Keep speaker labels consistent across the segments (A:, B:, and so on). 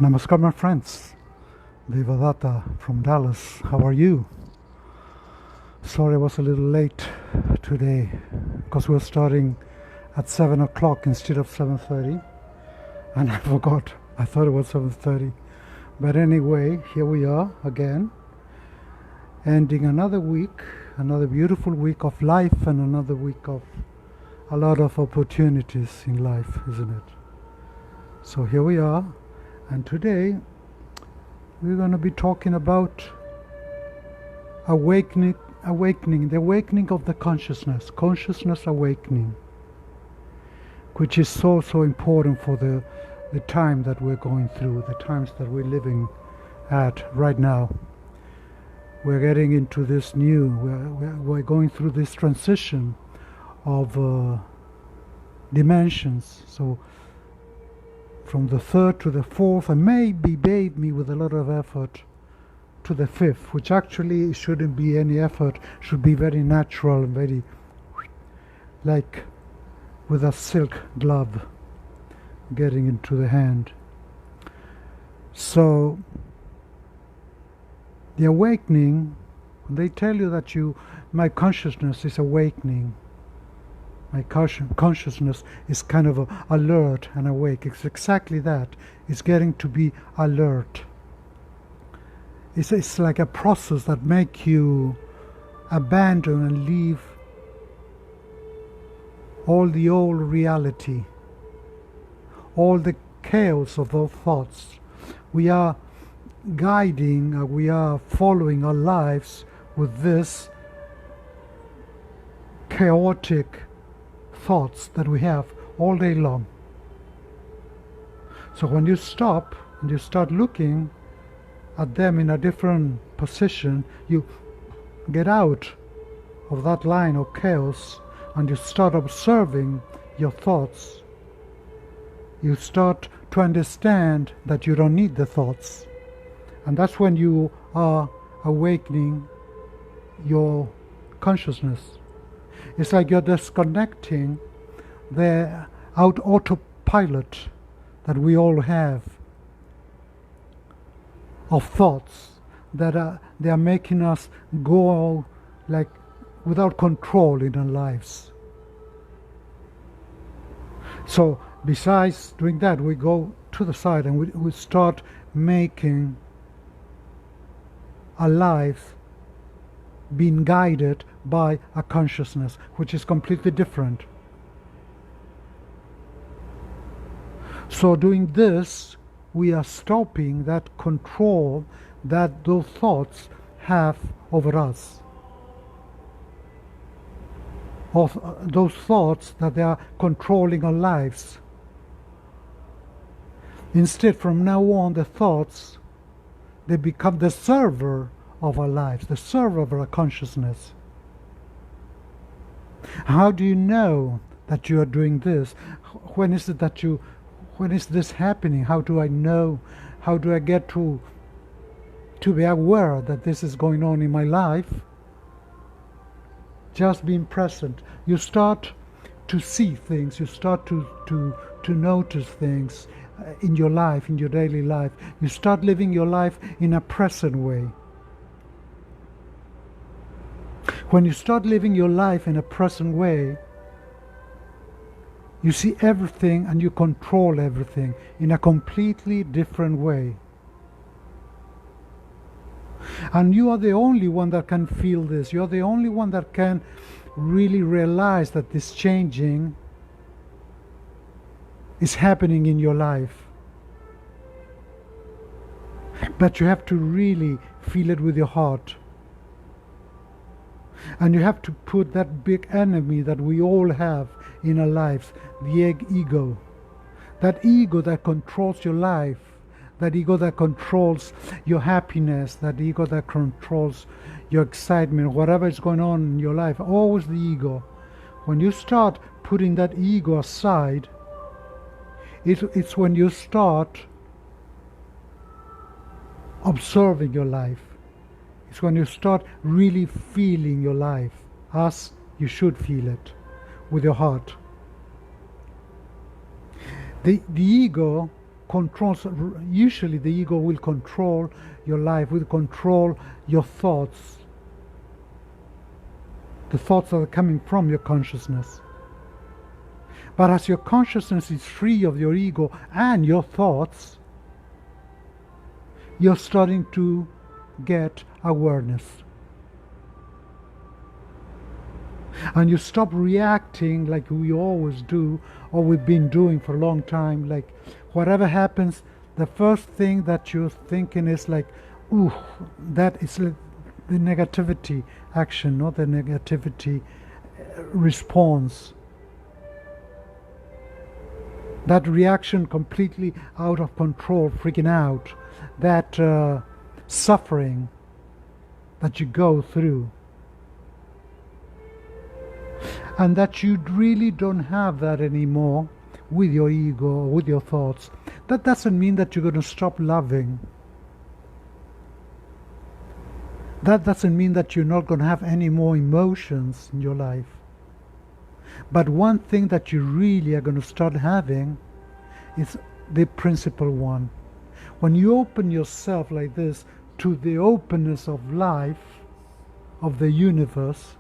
A: Namaskar, my friends. Devadatta from Dallas. How are you? Sorry I was a little late today because we're starting at 7 o'clock instead of 7:30, and I forgot. I thought it was 7:30. But anyway, here we are again, ending another week, another beautiful week of life, and another week of a lot of opportunities in life, isn't it? So here we are. And today we're going to be talking about awakening, the awakening of the consciousness awakening, which is so important for the time that we're going through, the times that we're living at right now. We're getting into this we're going through this transition of dimensions. So from the third to the fourth, and maybe with a lot of effort to the fifth, which actually shouldn't be any effort, should be very natural, very like with a silk glove getting into the hand. So the awakening, they tell you that my consciousness is awakening. My consciousness is kind of alert and awake. It's exactly that. It's getting to be alert. It's like a process that makes you abandon and leave all the old reality, all the chaos of those thoughts. We are we are following our lives with this chaotic thoughts that we have all day long. So when you stop and you start looking at them in a different position, you get out of that line of chaos and you start observing your thoughts. You start to understand that you don't need the thoughts. And that's when you are awakening your consciousness. It's like you're disconnecting the autopilot that we all have of thoughts that they are making us go like without control in our lives. So besides doing that, we go to the side and we start making our life being guided by a consciousness which is completely different. So doing this, we are stopping that control that those thoughts have over us, of those thoughts that they are controlling our lives. Instead, from now on, the thoughts, they become the server of our lives, the server of our consciousness. How do you know that you are doing this? When is this happening? How do I know? How do I get to be aware that this is going on in my life? Just being present. You start to see things, you start to notice things in your life, in your daily life. You start living your life in a present way. When you start living your life in a present way, you see everything and you control everything in a completely different way. And you are the only one that can feel this. You are the only one that can really realize that this changing is happening in your life. But you have to really feel it with your heart. And you have to put that big enemy that we all have in our lives, the ego. That ego that controls your life, that ego that controls your happiness, that ego that controls your excitement, whatever is going on in your life, always the ego. When you start putting that ego aside, it's when you start observing your life. It's when you start really feeling your life as you should feel it, with your heart. The ego controls. Usually the ego will control your life, will control your thoughts, the thoughts that are coming from your consciousness. But as your consciousness is free of your ego and your thoughts, you're starting to get awareness. And you stop reacting like we always do, or we've been doing for a long time. Like whatever happens, the first thing that you're thinking is like, ooh, that is the negativity action, not the negativity response. That reaction completely out of control, freaking out, that suffering that you go through. And that you really don't have that anymore with your ego or with your thoughts. That doesn't mean that you're going to stop loving. That doesn't mean that you're not going to have any more emotions in your life. But one thing that you really are going to start having is the principal one. When you open yourself like this to the openness of life, of the universe,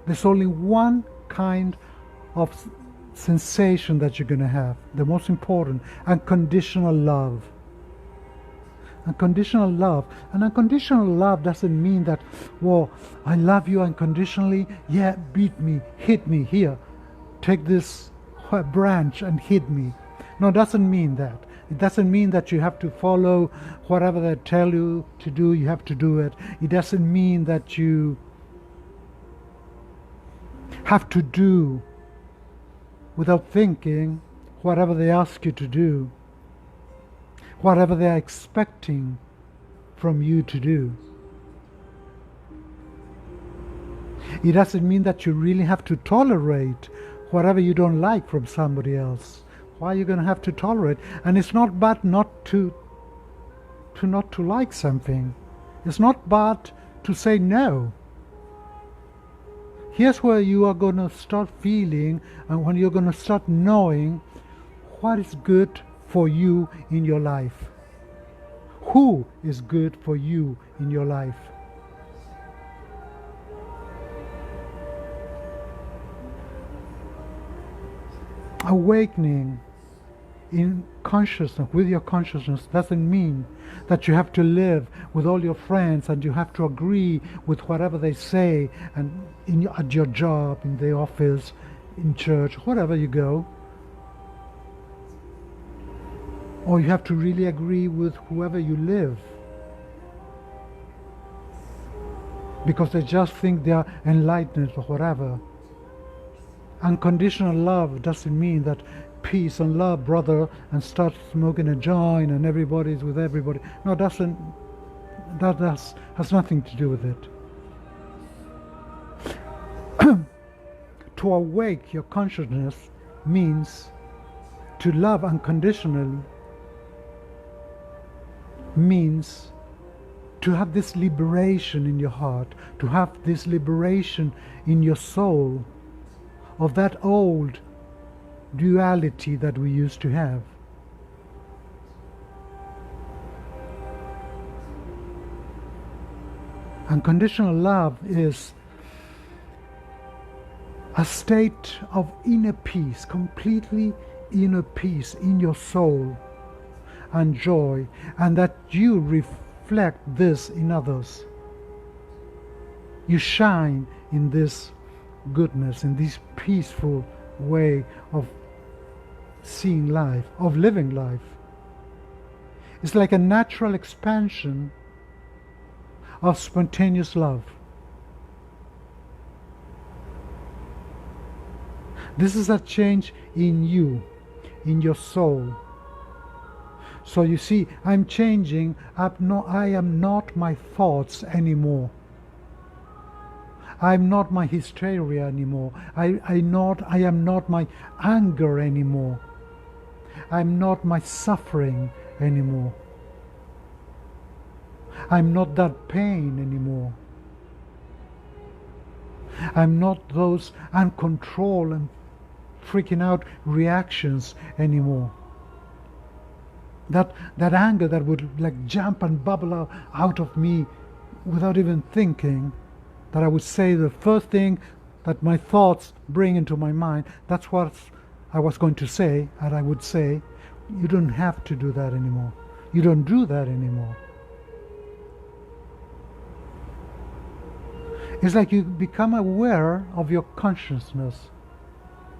A: there's only one kind of sensation that you're going to have, the most important, unconditional love. Unconditional love. And unconditional love doesn't mean that, well, I love you unconditionally, yeah, beat me, hit me, here, take this branch and hit me. No, it doesn't mean that. It doesn't mean that you have to follow whatever they tell you to do, you have to do it. It doesn't mean that you have to do without thinking whatever they ask you to do, whatever they are expecting from you to do. It doesn't mean that you really have to tolerate whatever you don't like from somebody else. Why are you going to have to tolerate? And it's not bad not to like something. It's not bad to say no. Here's where you are going to start feeling, and when you're going to start knowing what is good for you in your life. Who is good for you in your life? Awakening in consciousness, with your consciousness, doesn't mean that you have to live with all your friends and you have to agree with whatever they say, and at your job, in the office, in church, wherever you go. Or you have to really agree with whoever you live, because they just think they are enlightened or whatever. Unconditional love doesn't mean that peace and love, brother, and start smoking a joint and everybody's with everybody. No, that has nothing to do with it. To awake your consciousness means to love unconditionally, means to have this liberation in your heart, to have this liberation in your soul of that old duality that we used to have. Unconditional love is a state of inner peace, completely inner peace in your soul and joy, and that you reflect this in others. You shine in this goodness, in this peaceful way of seeing life, of living life. It's like a natural expansion of spontaneous love. This is a change in you, in your soul. So you see, I'm changing. I am not my thoughts anymore. I'm not my hysteria anymore. I am not my anger anymore. I'm not my suffering anymore. I'm not that pain anymore. I'm not those uncontrolled and freaking out reactions anymore. That anger that would like jump and bubble out of me without even thinking, that I would say the first thing that my thoughts bring into my mind, that's what I was going to say, and I would say, you don't have to do that anymore. You don't do that anymore. It's like you become aware of your consciousness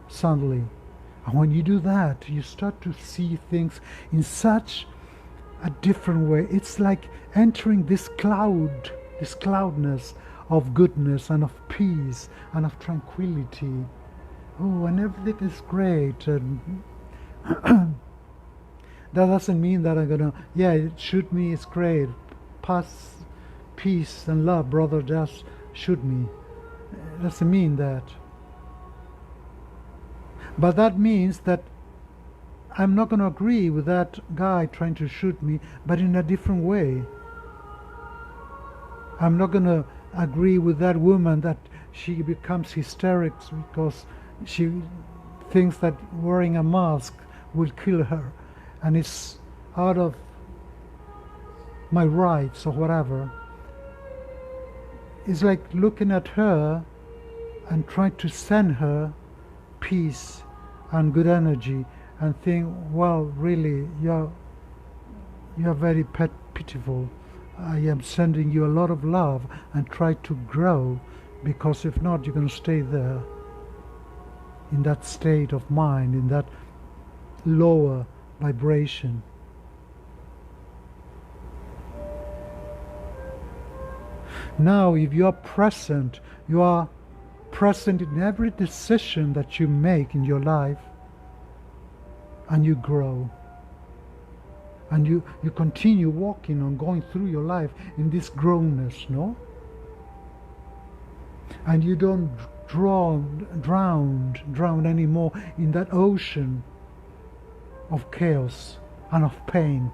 A: suddenly. And when you do that, you start to see things in such a different way. It's like entering this cloudness of goodness and of peace and of tranquility. Oh, and everything is great. And that doesn't mean that I'm gonna, shoot me, it's great. Peace and love, brother, just shoot me. It doesn't mean that. But that means that I'm not going to agree with that guy trying to shoot me, but in a different way. I'm not going to agree with that woman that she becomes hysterics because she thinks that wearing a mask will kill her, and it's out of my rights or whatever. It's like looking at her and trying to send her peace and good energy and think, well, really, you're very pitiful. I am sending you a lot of love and try to grow, because if not, you're going to stay there in that state of mind, in that lower vibration. Now, if you are present in every decision that you make in your life, and you grow, and you continue walking on, going through your life in this grownness, no? And you don't drown anymore in that ocean of chaos and of pain.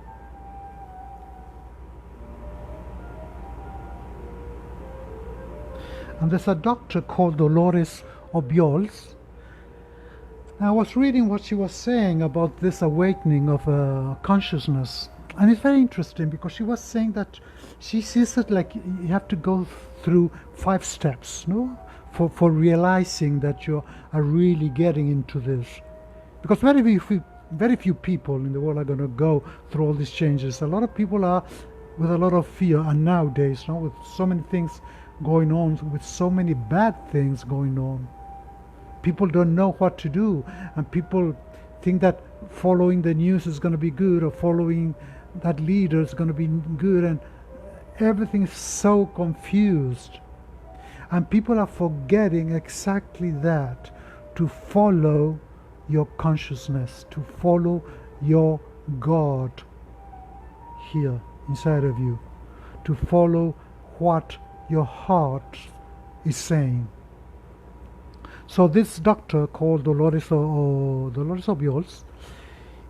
A: And there's a doctor called Dolores Obiols. I was reading what she was saying about this awakening of consciousness. And it's very interesting, because she was saying that she sees it like you have to go through 5 steps, no? For realizing that you are really getting into this. Because very few people in the world are going to go through all these changes. A lot of people are with a lot of fear, and nowadays, no, with so many things going on, with so many bad things going on, people don't know what to do, and people think that following the news is going to be good, or following that leader is going to be good, and everything is so confused. And people are forgetting exactly that, to follow your consciousness, to follow your God here inside of you, to follow what your heart is saying. So this doctor called Dolores Obiols,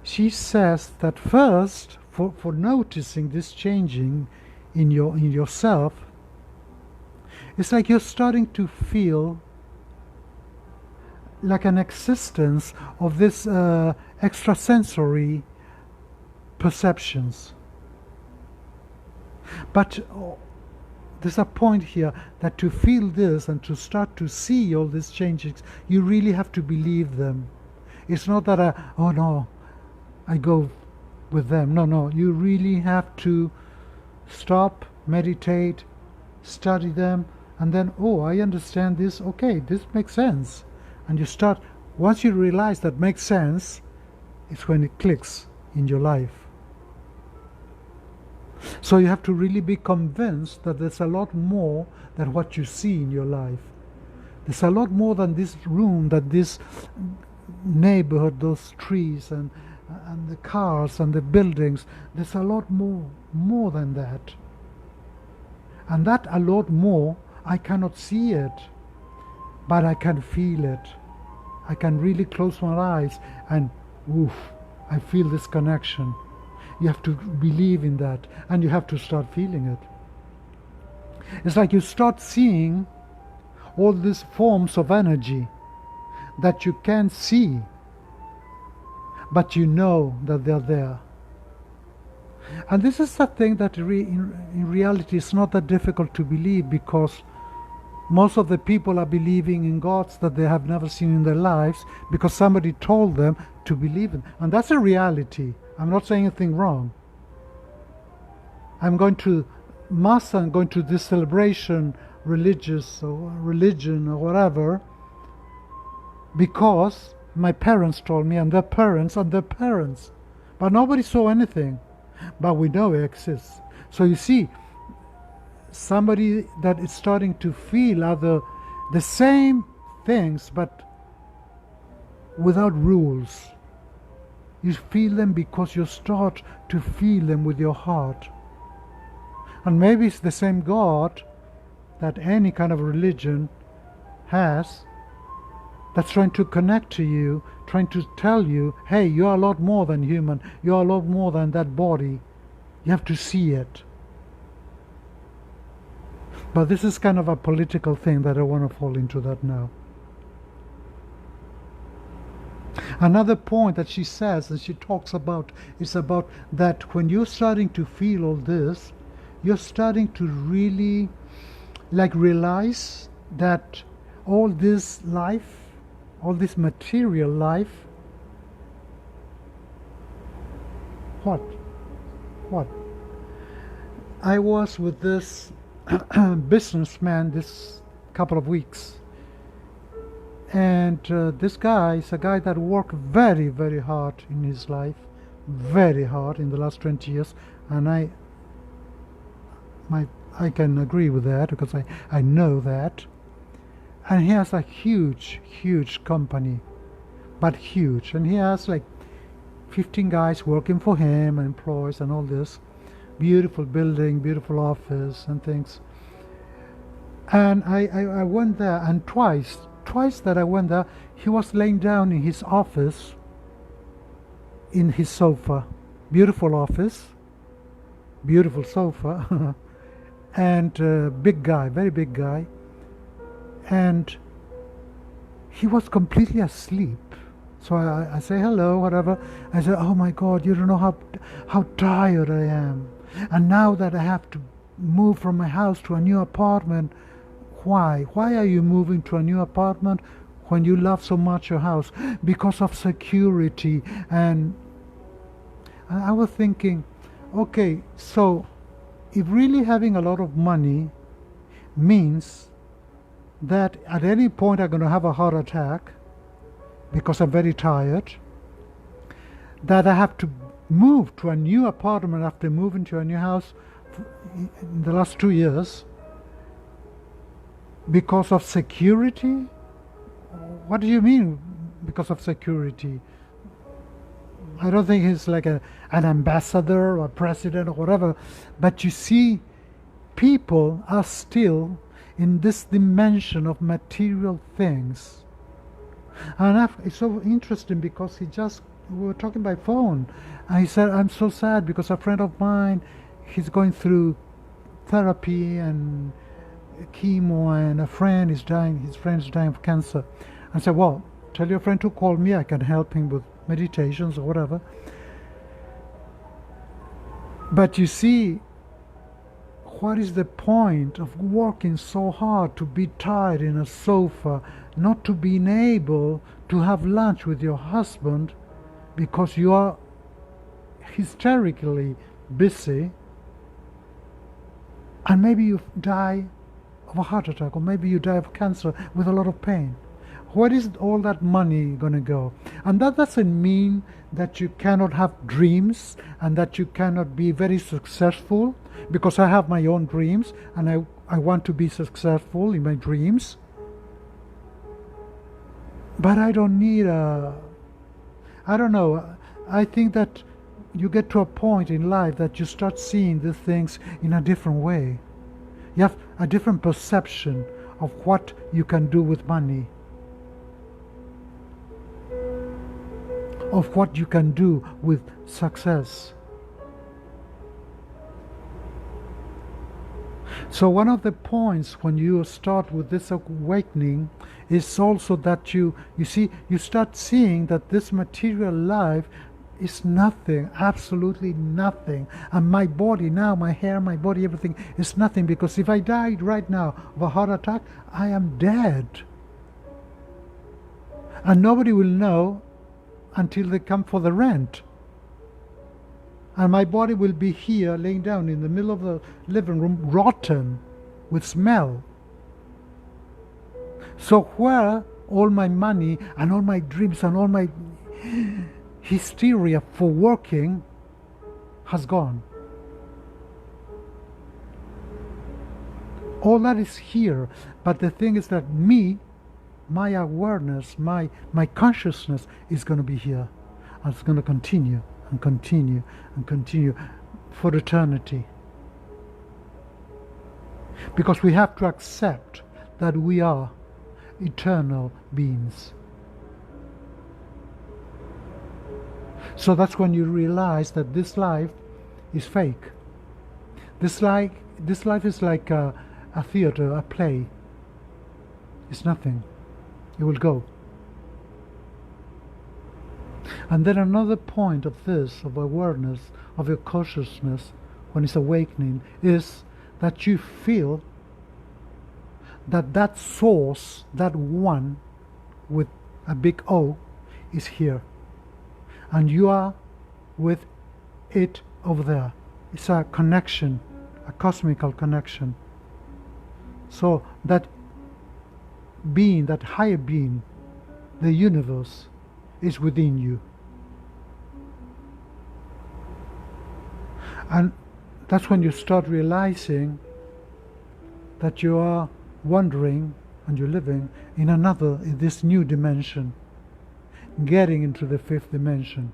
A: she says that first, for noticing this changing in yourself, it's like you're starting to feel like an existence of this extrasensory perceptions. But there's a point here that to feel this and to start to see all these changes, you really have to believe them. It's not that I go with them. No, you really have to stop, meditate, study them, and then, I understand this, okay, this makes sense. And you start, once you realize that makes sense, it's when it clicks in your life. So you have to really be convinced that there's a lot more than what you see in your life. There's a lot more than this room, than this neighborhood, those trees and the cars and the buildings. There's a lot more than that. And that a lot more, I cannot see it, but I can feel it. I can really close my eyes and I feel this connection. You have to believe in that, and you have to start feeling it. It's like you start seeing all these forms of energy that you can't see, but you know that they're there. And this is the thing that in reality is not that difficult to believe, because most of the people are believing in gods that they have never seen in their lives because somebody told them to believe in. And that's a reality. I'm not saying anything wrong. I'm going to Mass, I'm going to this celebration, religious or religion or whatever, because my parents told me, and their parents, and their parents. But nobody saw anything. But we know it exists. So you see, somebody that is starting to feel the same things, but without rules. You feel them because you start to feel them with your heart. And maybe it's the same God that any kind of religion has, that's trying to connect to you, trying to tell you, hey, you're a lot more than human, you're a lot more than that body. You have to see it. But this is kind of a political thing that I want to fall into that now. Another point that she says, and she talks about, is about that when you're starting to feel all this, you're starting to really realize that all this life, all this material life, what? I was with this businessman this couple of weeks, and this guy is a guy that worked very, very hard in his life, very hard in the last 20 years, and I can agree with that because I know that. And he has a huge, huge company, but huge. And he has 15 guys working for him, and employees and all this. Beautiful building, beautiful office and things. And I went there, and twice that I went there, he was laying down in his office, in his sofa. Beautiful office, beautiful sofa. And big guy, very big guy, and he was completely asleep. So I say hello, whatever. I said, oh my God, you don't know how tired I am. And now that I have to move from my house to a new apartment, why? Why are you moving to a new apartment when you love so much your house? Because of security. And I was thinking, okay, so if really having a lot of money means that at any point I'm going to have a heart attack because I'm very tired, that I have to move to a new apartment after moving to a new house in the last 2 years because of security? What do you mean because of security? I don't think he's like an ambassador or a president or whatever, but you see, people are still in this dimension of material things. And it's so interesting because we were talking by phone, and he said, I'm so sad because a friend of mine, he's going through therapy and chemo, and his friend is dying of cancer. I said, well, tell your friend to call me, I can help him with meditations or whatever. But you see, what is the point of working so hard to be tired in a sofa, not to being able to have lunch with your husband because you are hysterically busy, and maybe you die of a heart attack, or maybe you die of cancer with a lot of pain? Where is all that money going to go? And that doesn't mean that you cannot have dreams and that you cannot be very successful, because I have my own dreams and I want to be successful in my dreams. But I don't need I don't know, I think that you get to a point in life that you start seeing the things in a different way. You have a different perception of what you can do with money, of what you can do with success. So one of the points when you start with this awakening is also that you start seeing that this material life is nothing, absolutely nothing. And my body now, my hair, my body, everything is nothing, because if I died right now of a heart attack, I am dead. And nobody will know until they come for the rent. And my body will be here, laying down in the middle of the living room, rotten with smell. So where all my money and all my dreams and all my hysteria for working has gone? All that is here, but the thing is that me, my awareness, my consciousness is going to be here, and it's going to continue and continue and continue for eternity. Because we have to accept that we are eternal beings. So that's when you realize that this life is fake. This life is like a theater, a play. It's nothing. It will go. And then another point of this, of awareness, of your consciousness, when it's awakening, is that you feel that that source, that one with a big O, is here. And you are with it over there. It's a connection, a cosmical connection. So that being, that higher being, the universe, is within you. And that's when you start realizing that you are wandering and you're living in this new dimension, getting into the fifth dimension.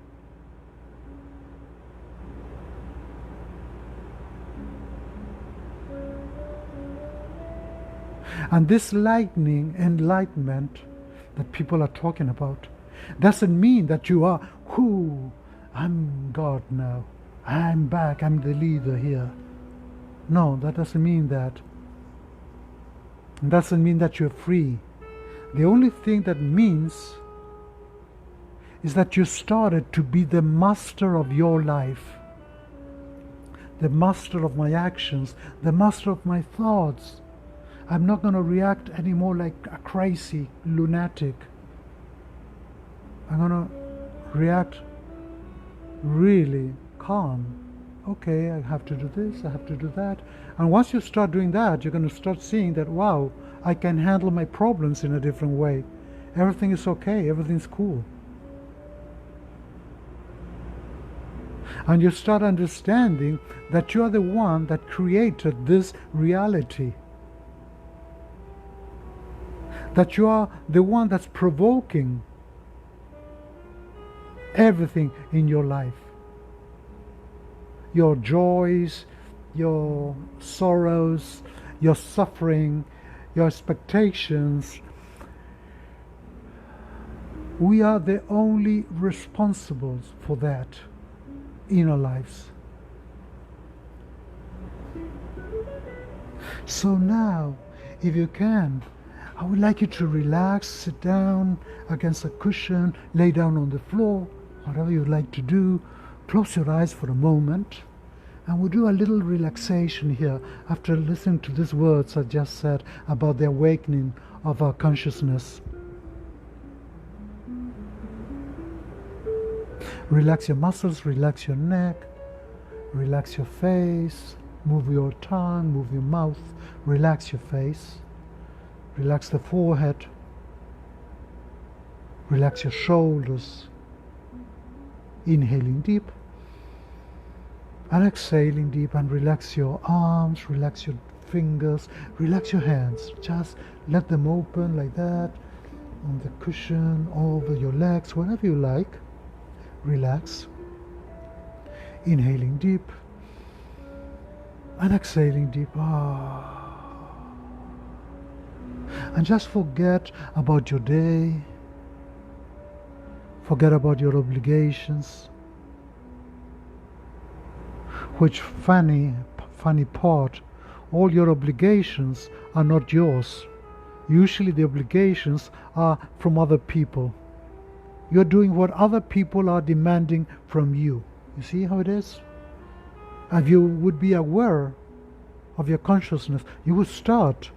A: And this enlightenment that people are talking about doesn't mean that you are, I'm God now, I'm back, I'm the leader here. No, that doesn't mean that. It doesn't mean that you're free. The only thing that means is that you started to be the master of your life, the master of my actions, the master of my thoughts. I'm not going to react anymore like a crazy lunatic. I'm going to react really calm. Okay, I have to do this, I have to do that. And once you start doing that, you're going to start seeing that, wow, I can handle my problems in a different way. Everything is okay, everything's cool. And you start understanding that you are the one that created this reality. That you are the one that's provoking everything in your life. Your joys, your sorrows, your suffering, your expectations. We are the only responsibles for that in our lives. So now, if you can, I would like you to relax, sit down against a cushion, lay down on the floor, whatever you'd like to do. Close your eyes for a moment, and we'll do a little relaxation here after listening to these words I just said about the awakening of our consciousness. Relax your muscles, relax your neck, relax your face, move your tongue, move your mouth, relax your face, relax the forehead, relax your shoulders. Inhaling deep and exhaling deep, and relax your arms, relax your fingers, relax your hands. Just let them open like that on the cushion, over your legs, wherever you like. Relax. Inhaling deep and exhaling deep. And just forget about your day. Forget about your obligations. Which funny part, all your obligations are not yours. Usually the obligations are from other people. You're doing what other people are demanding from you. You see how it is? If you would be aware of your consciousness, you would start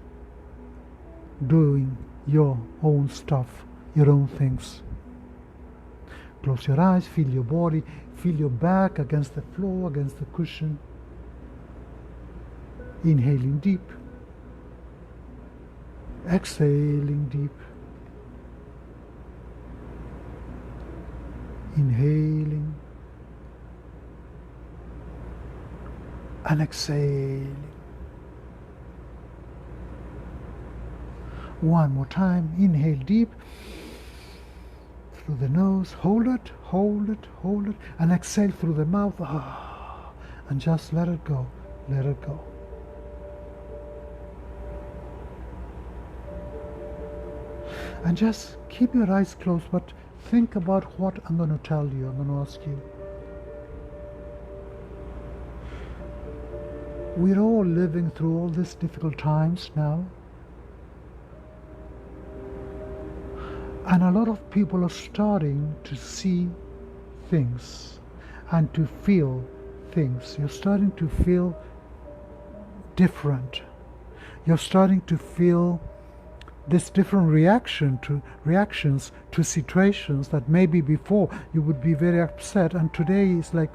A: doing your own stuff, your own things. Close your eyes, feel your body, feel your back against the floor, against the cushion. Inhaling deep, exhaling deep, inhaling and exhaling. One more time, inhale deep through the nose, hold it, hold it, hold it, and exhale through the mouth, and just let it go, let it go. And just keep your eyes closed, but think about what I'm going to tell you, I'm going to ask you. We're all living through all these difficult times now. And a lot of people are starting to see things and to feel things. You're starting to feel different. You're starting to feel this different reactions to situations that maybe before you would be very upset, and today is like,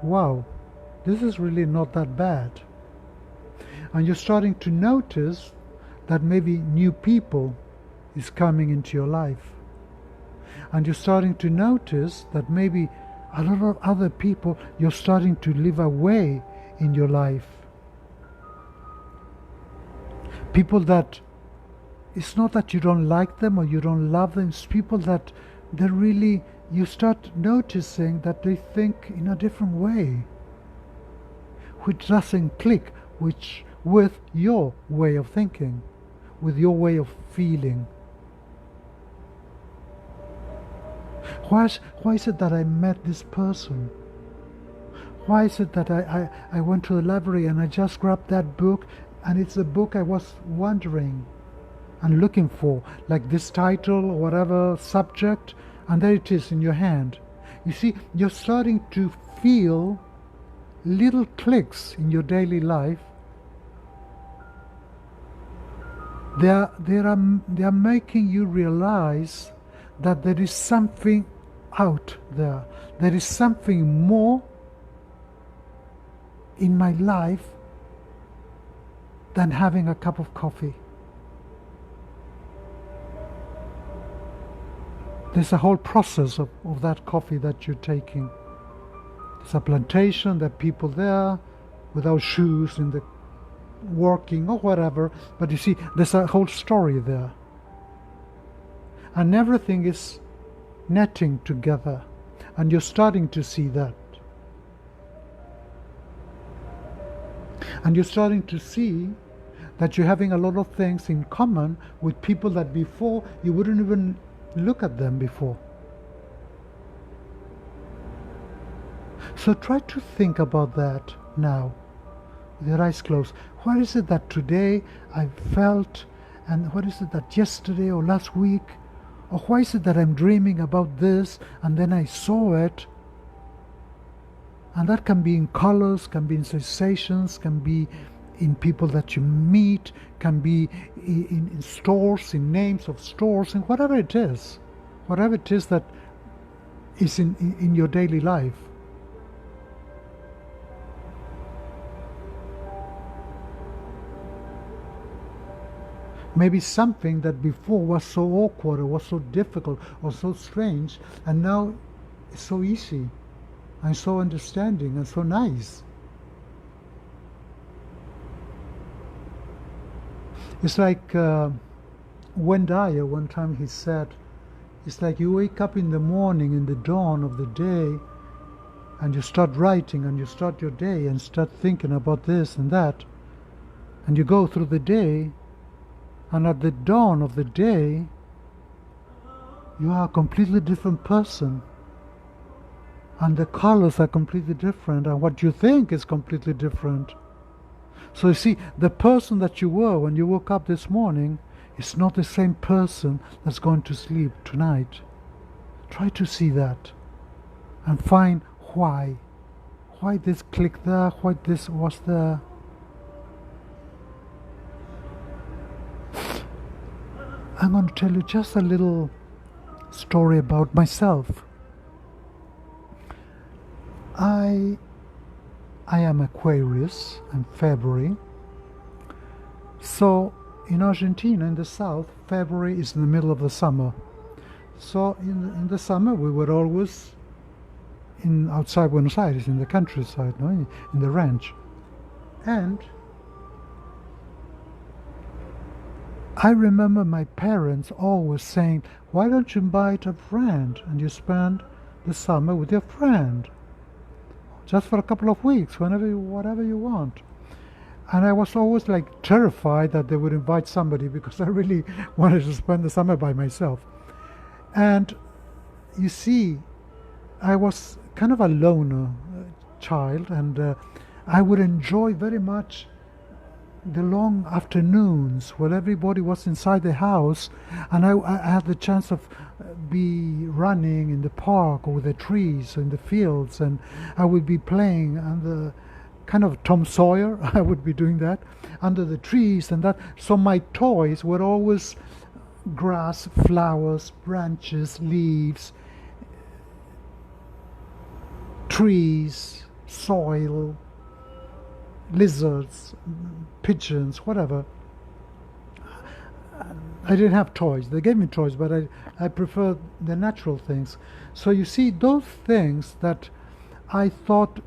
A: wow, this is really not that bad. And you're starting to notice that maybe new people is coming into your life. And you're starting to notice that maybe a lot of other people you're starting to live away in your life. People that, it's not that you don't like them or you don't love them, it's people that they really, you start noticing that they think in a different way, which doesn't click with your way of thinking, with your way of feeling. Why is it that I met this person? Why is it that I went to the library and I just grabbed that book, and it's a book I was wondering and looking for, like this title or whatever subject, and there it is in your hand. You see, you're starting to feel little clicks in your daily life. They are making you realize that there is something out there. There is something more in my life than having a cup of coffee. There's a whole process of that coffee that you're taking. There's a plantation, there are people there without shoes in the working or whatever, but you see, there's a whole story there. And everything is netting together, and you're starting to see that. And you're starting to see that you're having a lot of things in common with people that before you wouldn't even look at them before. So try to think about that now, with your eyes closed. What is it that today I felt, and what is it that yesterday or last week, or why is it that I'm dreaming about this and then I saw it? And that can be in colors, can be in sensations, can be in people that you meet, can be in stores, in names of stores, and whatever it is that is in your daily life. Maybe something that before was so awkward or was so difficult or so strange, and now it's so easy and so understanding and so nice. It's like Wayne Dyer, one time he said, it's like you wake up in the morning, in the dawn of the day, and you start writing and you start your day and start thinking about this and that, and you go through the day, and at the dawn of the day, you are a completely different person. And the colors are completely different, and what you think is completely different. So you see, the person that you were when you woke up this morning is not the same person that's going to sleep tonight. Try to see that and find why. Why this clicked there, why this was there. I'm going to tell you just a little story about myself. I am Aquarius, I'm February. So in Argentina, in the south, February is in the middle of the summer. So in the summer we were always outside Buenos Aires, in the countryside, no? In the ranch. And I remember my parents always saying, why don't you invite a friend and you spend the summer with your friend? Just for a couple of weeks, whatever you want. And I was always like terrified that they would invite somebody because I really wanted to spend the summer by myself. And you see, I was kind of a loner child, and I would enjoy very much the long afternoons when everybody was inside the house, and I had the chance of be running in the park or with the trees or in the fields, and I would be playing under kind of Tom Sawyer. I would be doing that under the trees and that. So my toys were always grass, flowers, branches, leaves, trees, soil, lizards, pigeons, whatever. I didn't have toys. They gave me toys, but I preferred the natural things. So you see, those things that I thought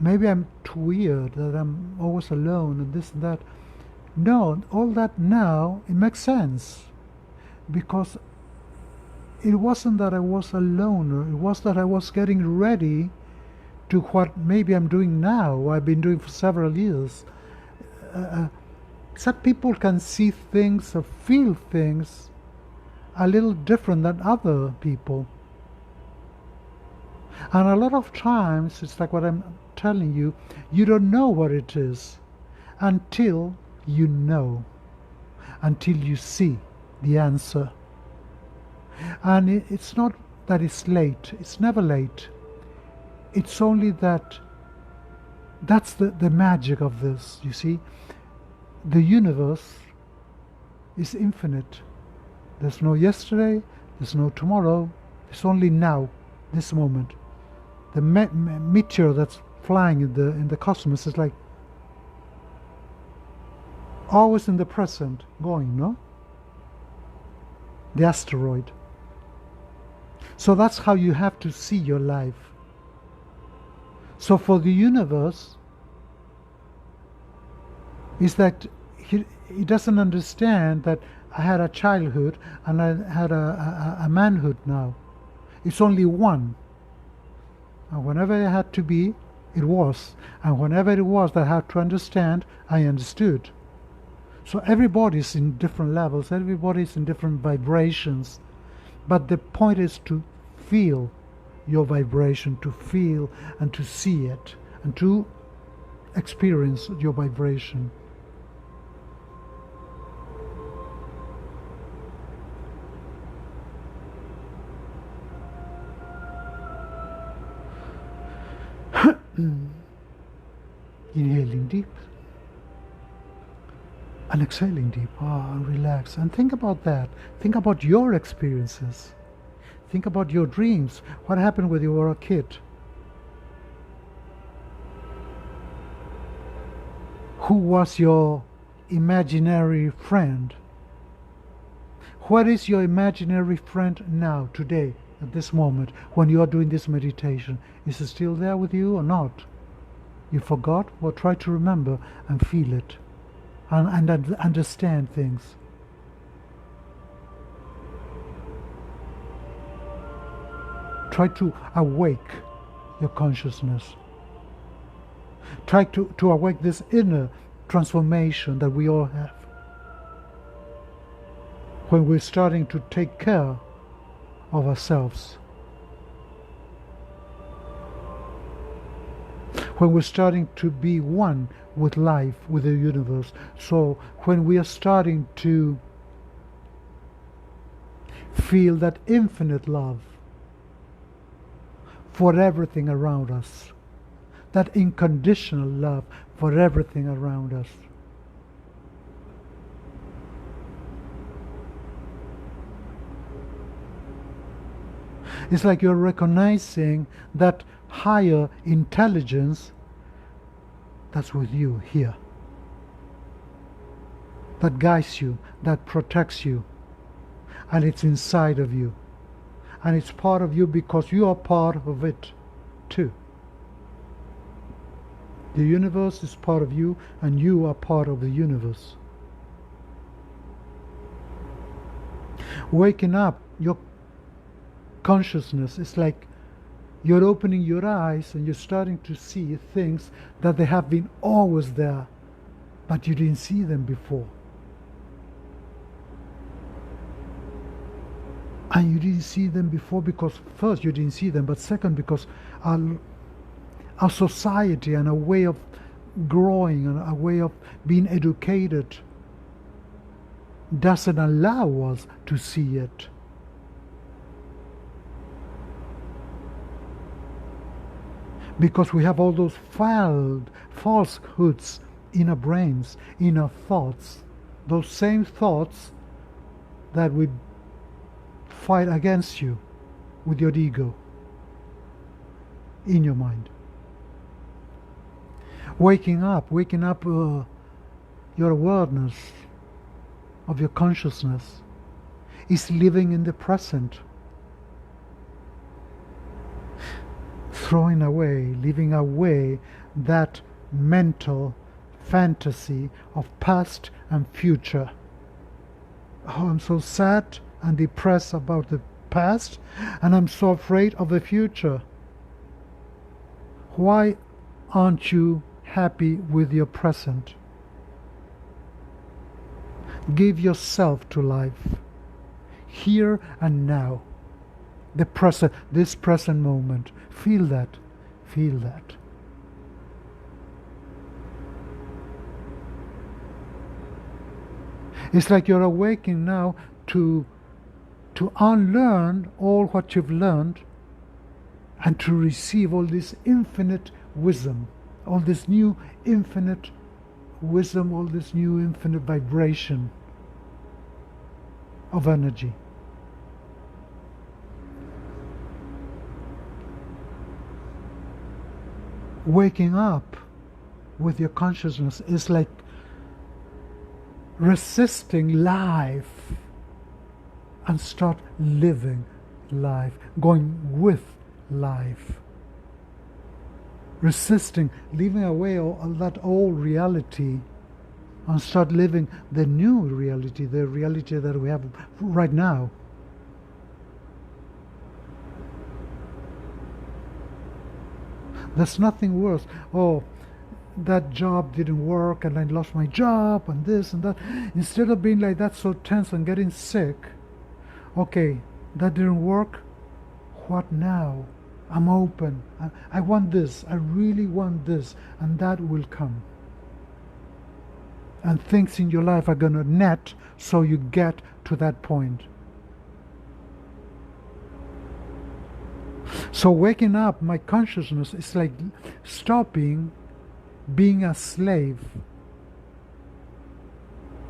A: maybe I'm too weird, that I'm always alone and this and that. No, all that now, it makes sense. Because it wasn't that I was a loner, it was that I was getting ready to what maybe I'm doing now, I've been doing for several years. Some people can see things or feel things a little different than other people. And a lot of times, it's like what I'm telling you, you don't know what it is until you know, until you see the answer. And it's not that it's late, it's never late. It's only that that's the magic of this, you see. The universe is infinite. There's no yesterday, there's no tomorrow, there's only now, this moment. The meteor that's flying in the cosmos is like always in the present, going, no? The asteroid. So that's how you have to see your life. So for the universe, is that he doesn't understand that I had a childhood and I had a manhood now. It's only one. And whenever it had to be, it was. And whenever it was that I had to understand, I understood. So everybody's in different levels, everybody's in different vibrations. But the point is to feel your vibration, to feel and to see it, and to experience your vibration. Inhaling deep and exhaling deep. And relax and think about that. Think about your experiences. Think about your dreams. What happened when you were a kid? Who was your imaginary friend? What is your imaginary friend now, today, at this moment, when you are doing this meditation? Is it still there with you or not? You forgot? Well, try to remember and feel it and understand things. Try to awake your consciousness. Try to awake this inner transformation that we all have. When we're starting to take care of ourselves. When we're starting to be one with life, with the universe. So when we are starting to Feel that infinite love for everything around us. That unconditional love for everything around us. It's like you're recognizing that higher intelligence that's with you here. That guides you, that protects you. And it's inside of you. And it's part of you because you are part of it too. The universe is part of you and you are part of the universe. Waking up, your consciousness is like you're opening your eyes and you're starting to see things that they have been always there, but you didn't see them before. And you didn't see them before because first you didn't see them, but second because our society and a way of growing and a way of being educated doesn't allow us to see it. Because we have all those falsehoods in our brains, in our thoughts, those same thoughts that we fight against you with your ego in your mind. Waking up, your awareness of your consciousness is living in the present. Leaving away that mental fantasy of past and future. Oh, I'm so sad and depressed about the past, and I'm so afraid of the future. Why aren't you happy with your present? Give yourself to life, here and now. The present, this present moment. Feel that. Feel that. It's like you're awakening now to unlearn all what you've learned and to receive all this infinite wisdom, all this new infinite wisdom, all this new infinite vibration of energy. Waking up with your consciousness is like resisting life and start living life, going with life. Resisting, leaving away all that old reality and start living the new reality, the reality that we have right now. There's nothing worse. Oh, that job didn't work and I lost my job and this and that. Instead of being like that, so tense and getting sick, okay, that didn't work. What now? I'm open. I want this. I really want this. And that will come. And things in your life are going to net so you get to that point. So waking up, my consciousness is like stopping being a slave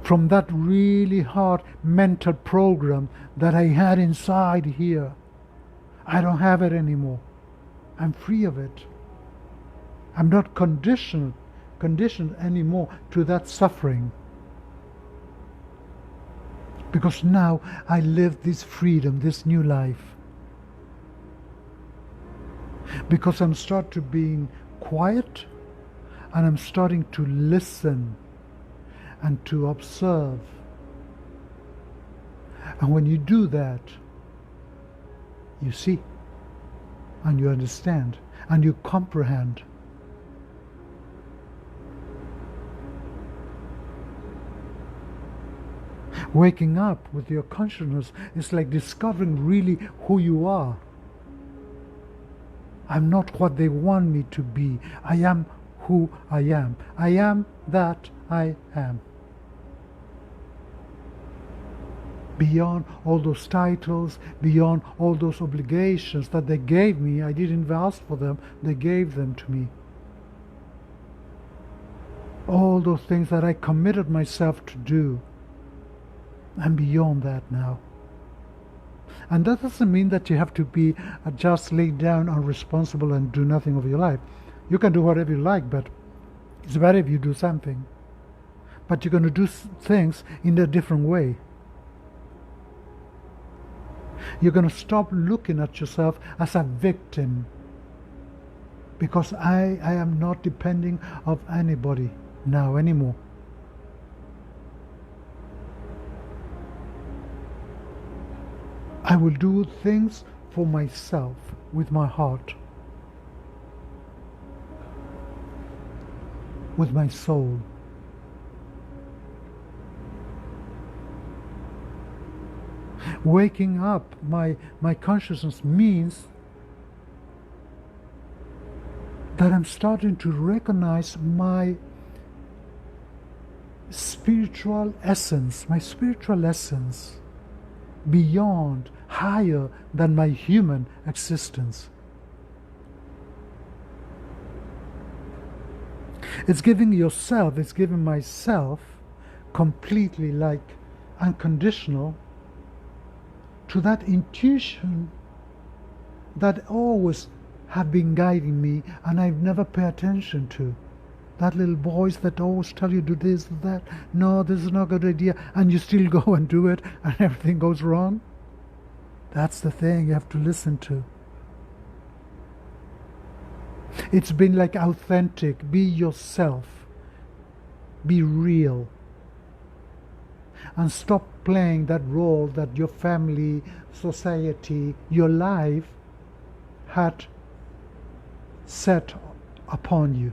A: from that really hard mental program that I had inside here. I don't have it anymore. I'm free of it. I'm not conditioned anymore to that suffering. Because now I live this freedom, this new life. Because I'm starting to being quiet and I'm starting to listen and to observe. And when you do that, you see and you understand and you comprehend. Waking up with your consciousness is like discovering really who you are. I'm not what they want me to be. I am who I am. I am that I am. beyond all those titles, beyond all those obligations that they gave me. I didn't ask for them, they gave them to me. All those things that I committed myself to do. I'm beyond that now. And that doesn't mean that you have to be just laid down, unresponsible, and do nothing of your life. You can do whatever you like, but it's better if you do something. But you're going to do things in a different way. You're going to stop looking at yourself as a victim, because I am not depending on anybody now anymore. I will do things for myself with my heart, with my soul. Waking up my consciousness means that I'm starting to recognize my spiritual essence, beyond, higher than my human existence. It's giving yourself, it's giving myself completely, like unconditional, to that intuition that always have been guiding me and I've never paid attention to. That little voice that always tell you do this, do that, no, this is not a good idea, and you still go and do it and everything goes wrong. That's the thing you have to listen to. It's been like authentic, be yourself, be real, and stop playing that role that your family, society, your life had set upon you.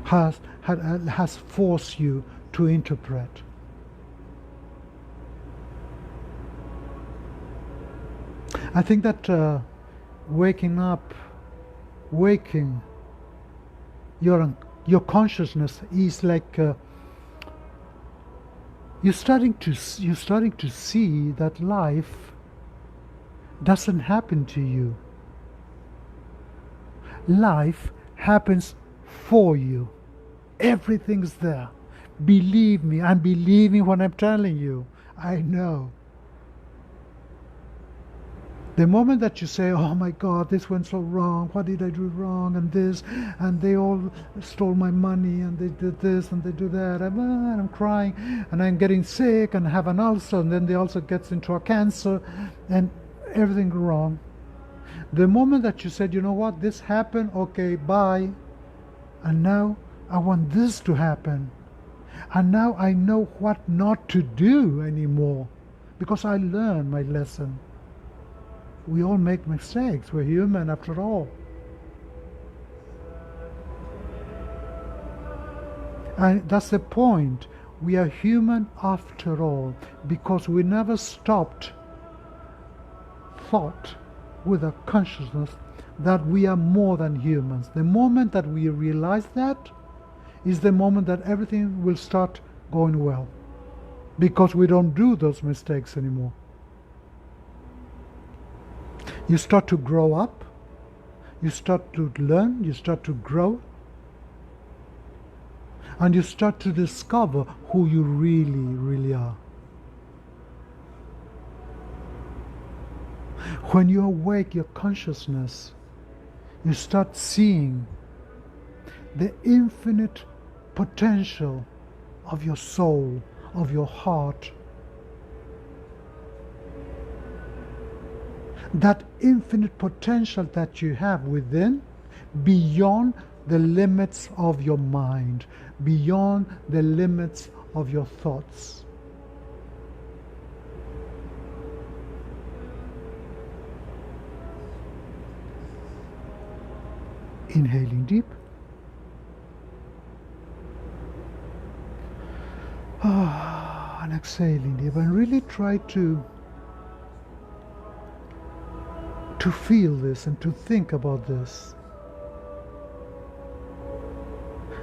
A: Has forced you to interpret. I think that waking your consciousness is like you're starting to see that life doesn't happen to you. Life happens for you. Everything's there. Believe me, I'm believing what I'm telling you. I know. The moment that you say, oh my God, this went so wrong, what did I do wrong, and this, and they all stole my money, and they did this, and they do that, and I'm crying, and I'm getting sick, and have an ulcer, and then the ulcer gets into a cancer, and everything wrong. The moment that you said, you know what, this happened, okay, bye, and now I want this to happen. And now I know what not to do anymore, because I learned my lesson. We all make mistakes. We're human after all. And that's the point. We are human after all, because we never stopped thought with a consciousness that we are more than humans. The moment that we realize that is the moment that everything will start going well, because we don't do those mistakes anymore. You start to grow up, you start to learn, you start to grow, and you start to discover who you really, really are. When you awake your consciousness, you start seeing the infinite potential of your soul, of your heart. That infinite potential that you have within, beyond the limits of your mind, beyond the limits of your thoughts. Inhaling deep. And exhaling deep, and really try to feel this and to think about this.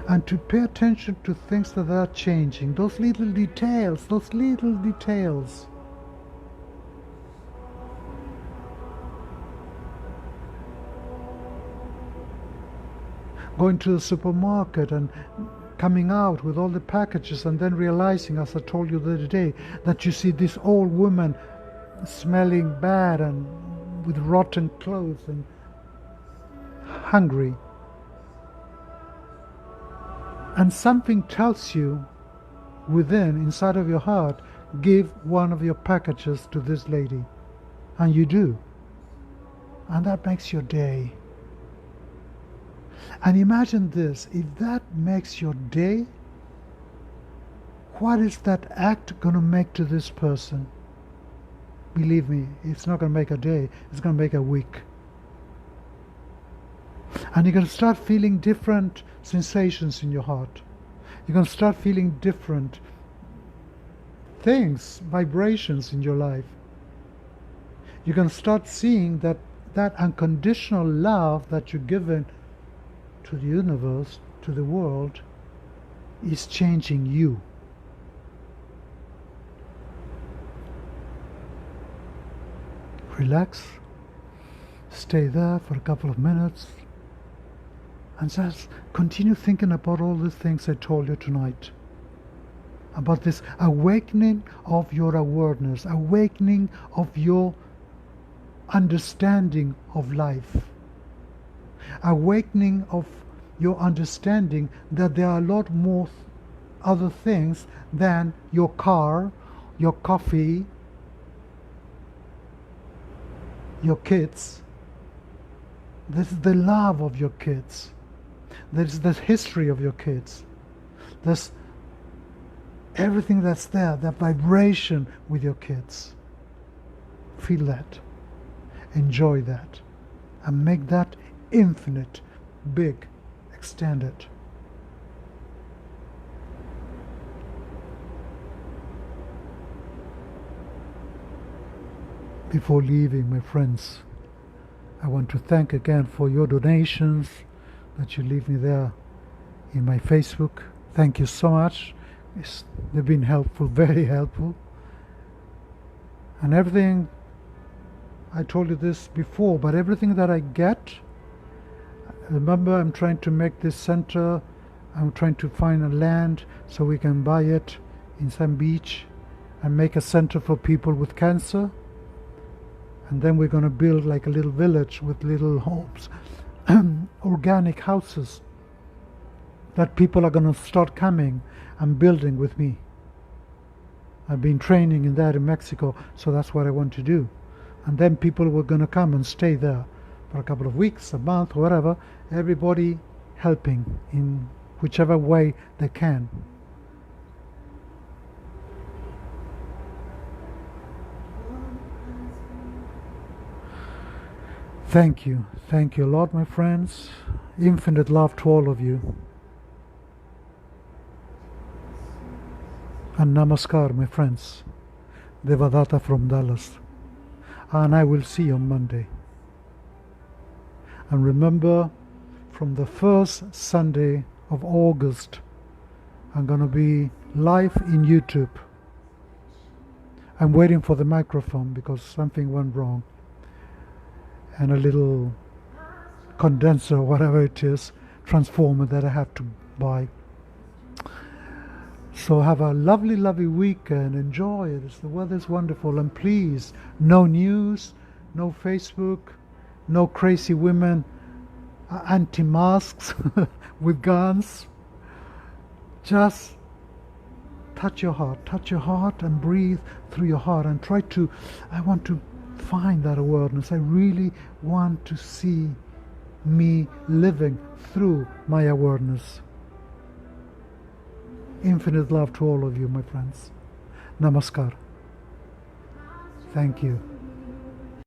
A: and to pay attention to things that are changing, those little details, Going to the supermarket and coming out with all the packages and then realizing, as I told you the other day, that you see this old woman smelling bad and with rotten clothes and hungry. And something tells you within, inside of your heart, give one of your packages to this lady. And you do. And that makes your day. And imagine this, if that makes your day, what is that act going to make to this person? Believe me, it's not going to make a day, it's going to make a week. And you're going to start feeling different sensations in your heart. You're going to start feeling different things, vibrations in your life. You're going to start seeing that unconditional love that you're given to the universe, to the world, is changing you. Relax, stay there for a couple of minutes, and just continue thinking about all the things I told you tonight. About this awakening of your awareness, awakening of your understanding of life. Awakening of your understanding that there are a lot more other things than your car, your coffee, your kids. This is the love of your kids. There's the history of your kids. There's everything that's there, that vibration with your kids. Feel that. Enjoy that. And make that infinite, big, extended. Before leaving, my friends, I want to thank again for your donations that you leave me there in my Facebook. Thank you so much. They've been helpful, very helpful. And everything, I told you this before, but everything that I get, remember, I'm trying to make this center. I'm trying to find a land so we can buy it in some beach and make a center for people with cancer. And then we're going to build like a little village with little homes, organic houses that people are going to start coming and building with me. I've been training in that in Mexico, so that's what I want to do. And then people were going to come and stay there for a couple of weeks, a month, whatever, everybody helping in whichever way they can. Thank you a lot, my friends. Infinite love to all of you. And namaskar, my friends. Devadatta from Dallas. And I will see you on Monday. And remember, from the first Sunday of August, I'm going to be live in YouTube. I'm waiting for the microphone because something went wrong. And a little condenser, or whatever it is, transformer that I have to buy. So have a lovely, lovely week and enjoy it. The weather's wonderful. And please, no news, no Facebook, no crazy women, anti-masks with guns. Just touch your heart and breathe through your heart and I want to find that awareness. I really want to see me living through my awareness. Infinite love to all of you, my friends. Namaskar. Thank you.